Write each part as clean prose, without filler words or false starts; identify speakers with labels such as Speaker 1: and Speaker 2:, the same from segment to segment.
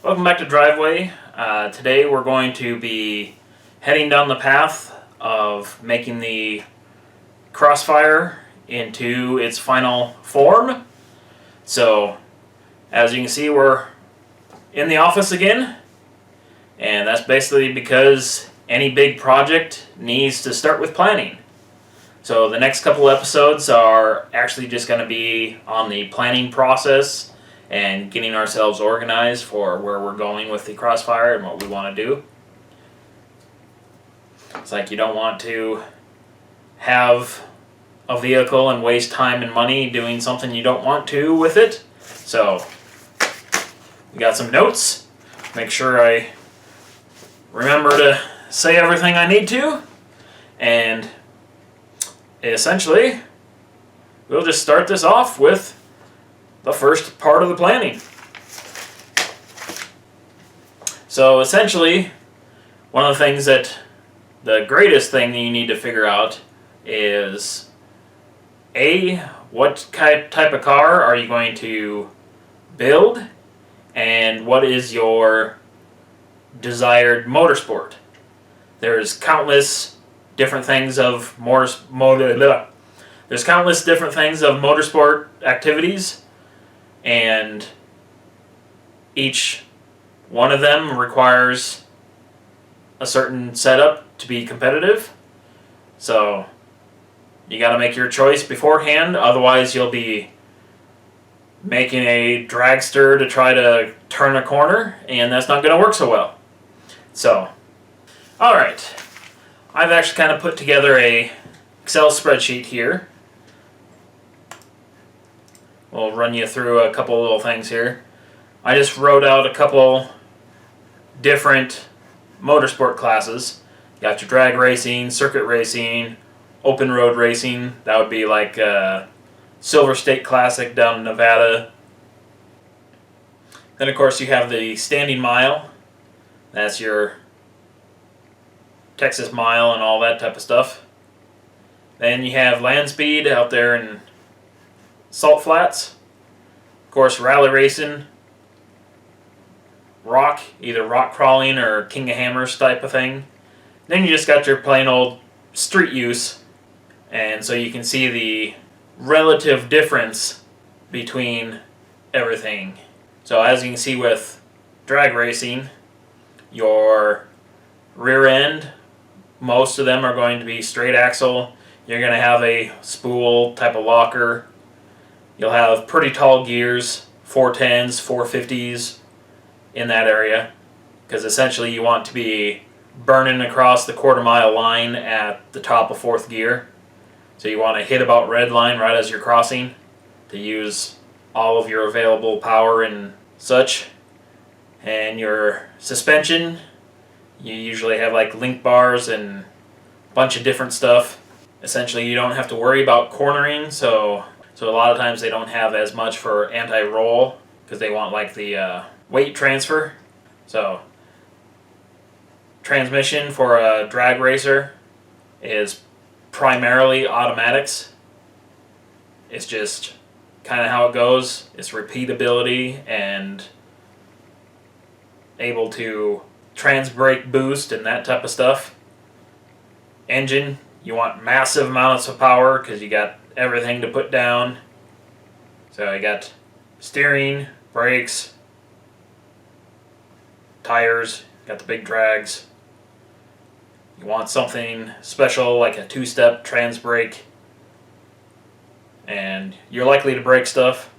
Speaker 1: Welcome back to Driveway. Today we're going to be heading down the path of making the crossfire into its final form. So, as you can see, we're in the office again, and that's basically because any big project needs to start with planning. So the next couple episodes are actually just going to be on the planning process and getting ourselves organized for where we're going with the crossfire and what we want to do. It's like you don't want to have a vehicle and waste time and money doing something you don't want to with it. So we got some notes. Make sure I remember to say everything I need to. And essentially, we'll just start this off with the first part of the planning. So essentially, one of the things the greatest thing that you need to figure out is what type of car are you going to build, and what is your desired motorsport. There's countless different things of motorsport activities, and each one of them requires a certain setup to be competitive. So you got to make your choice beforehand, otherwise you'll be making a dragster to try to turn a corner, and that's not going to work so well. So, alright, I've actually kind of put together a Excel spreadsheet here. We'll run you through a couple little things here. I just wrote out a couple different motorsport classes. You got your drag racing, circuit racing, open road racing. That would be like Silver State Classic down in Nevada. Then of course you have the standing mile. That's your Texas mile and all that type of stuff. Then you have land speed out there in Salt Flats. Of course, rally racing, either rock crawling or King of Hammers type of thing. Then you just got your plain old street use, and so you can see the relative difference between everything. So as you can see with drag racing, your rear end, most of them are going to be straight axle. You're going to have a spool type of locker. You'll have pretty tall gears, 410s, 450s in that area, because essentially you want to be burning across the quarter-mile line at the top of fourth gear. So you want to hit about red line right as you're crossing to use all of your available power and such. And your suspension, you usually have like link bars and a bunch of different stuff. Essentially you don't have to worry about cornering, so a lot of times they don't have as much for anti-roll because they want like the weight transfer. So transmission for a drag racer is primarily automatics. It's just kind of how it goes. It's repeatability and able to trans brake boost and that type of stuff. Engine, you want massive amounts of power because you got everything to put down. So you got steering, brakes, tires, got the big drags. You want something special like a two-step trans brake, and you're likely to break stuff.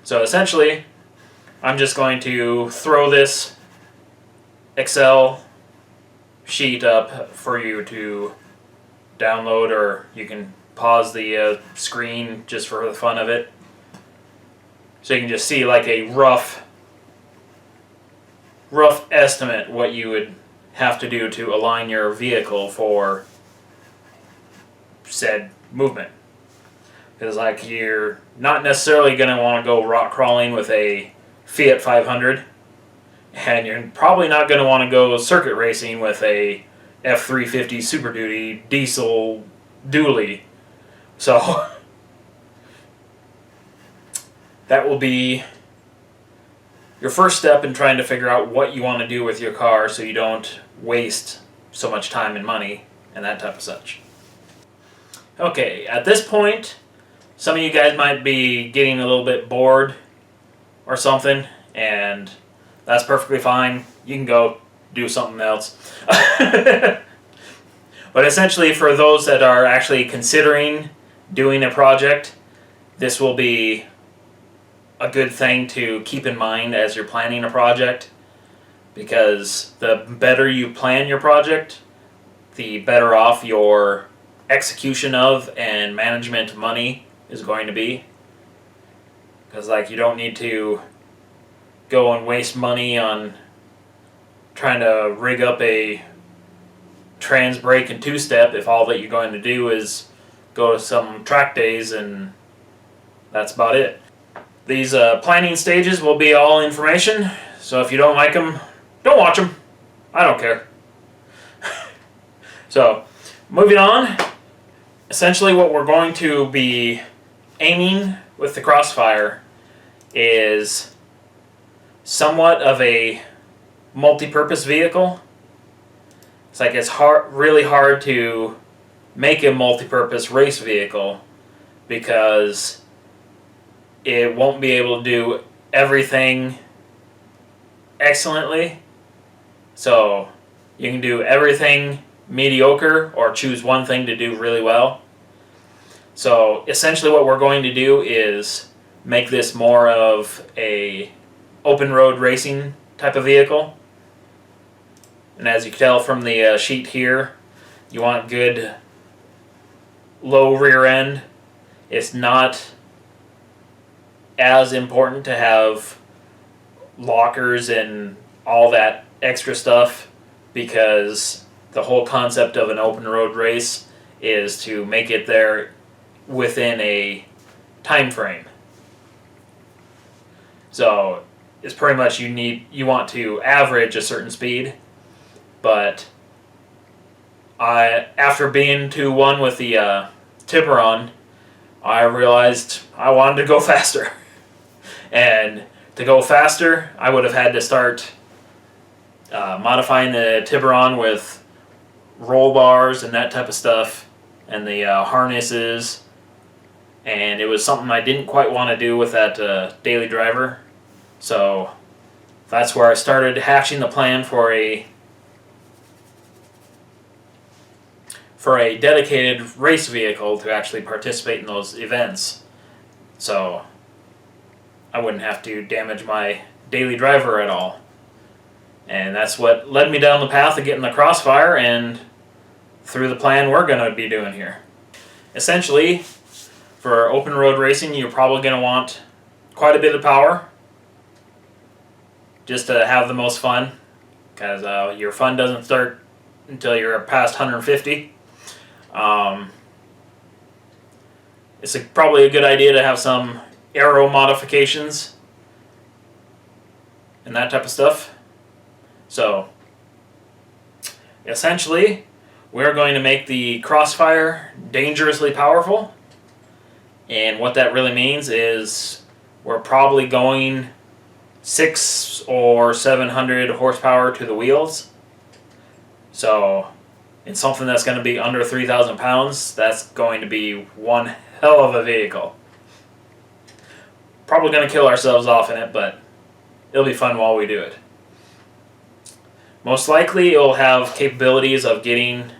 Speaker 1: So essentially, I'm just going to throw this Excel sheet up for you to download, or you can pause the screen just for the fun of it. So you can just see like a rough estimate what you would have to do to align your vehicle for said movement. Because like you're not necessarily going to want to go rock crawling with a Fiat 500, and you're probably not going to want to go circuit racing with a F350 Super Duty diesel dually. So that will be your first step in trying to figure out what you want to do with your car so you don't waste so much time and money and that type of such. Okay, at this point, some of you guys might be getting a little bit bored or something, and that's perfectly fine. You can go do something else. But essentially, for those that are actually considering doing a project, this will be a good thing to keep in mind as you're planning a project, because the better you plan your project, the better off your execution of and management money is going to be. Because like, you don't need to go and waste money on trying to rig up a trans brake and two-step if all that you're going to do is go to some track days and that's about it. These planning stages will be all information, so if you don't like them, don't watch them. I don't care. So, moving on, essentially what we're going to be aiming with the Crossfire is somewhat of a multi-purpose vehicle. It's like it's really hard to make a multi-purpose race vehicle because it won't be able to do everything excellently. So you can do everything mediocre or choose one thing to do really well. So essentially what we're going to do is make this more of a open road racing type of vehicle. And as you can tell from the sheet here, you want good low rear end. It's not as important to have lockers and all that extra stuff, because the whole concept of an open road race is to make it there within a time frame. So it's pretty much you want to average a certain speed, but after being to one with the Tiburon, I realized I wanted to go faster. And to go faster, I would have had to start modifying the Tiburon with roll bars and that type of stuff, and the harnesses, and it was something I didn't quite want to do with that daily driver. So that's where I started hatching the plan for a dedicated race vehicle to actually participate in those events, so I wouldn't have to damage my daily driver at all. And that's what led me down the path of getting the Crossfire and through the plan we're going to be doing here. Essentially, for open road racing, you're probably going to want quite a bit of power just to have the most fun, because your fun doesn't start until you're past 150. It's probably a good idea to have some aero modifications and that type of stuff. So essentially, we're going to make the Crossfire dangerously powerful, and what that really means is we're probably going 600 or 700 horsepower to the wheels. So in something that's going to be under 3,000 pounds, that's going to be one hell of a vehicle. Probably going to kill ourselves off in it, but it'll be fun while we do it. Most likely it'll have capabilities of getting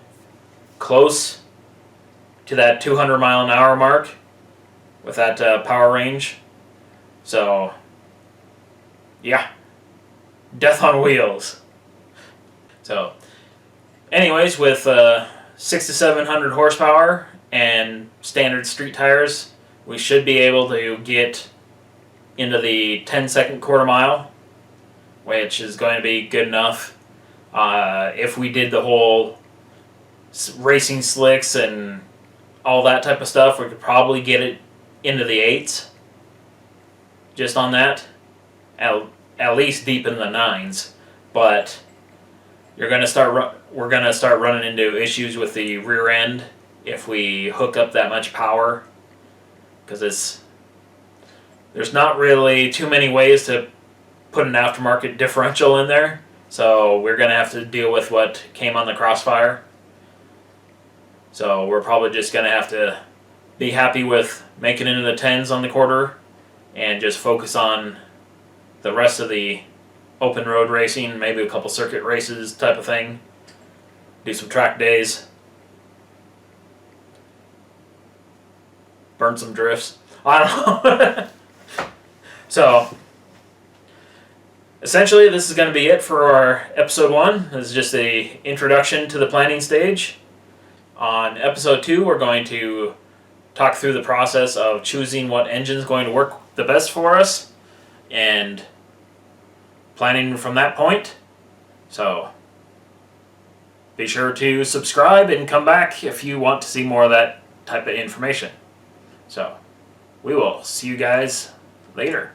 Speaker 1: close to that 200 mile an hour mark with that power range. So yeah, death on wheels. So anyways, with 600 to 700 horsepower and standard street tires, we should be able to get into the 10-second quarter mile, which is going to be good enough. If we did the whole racing slicks and all that type of stuff, we could probably get it into the 8s just on that, at least deep in the 9s. But we're going to start running into issues with the rear end if we hook up that much power, because there's not really too many ways to put an aftermarket differential in there. So we're going to have to deal with what came on the Crossfire. So we're probably just going to have to be happy with making it into the 10s on the quarter and just focus on the rest of the open road racing, maybe a couple circuit races type of thing. Do some track days. Burn some drifts. I don't know. So, essentially, this is going to be it for our episode 1. This is just a introduction to the planning stage. On episode 2, we're going to talk through the process of choosing what engine is going to work the best for us and planning from that point. So, be sure to subscribe and come back if you want to see more of that type of information. So, we will see you guys later.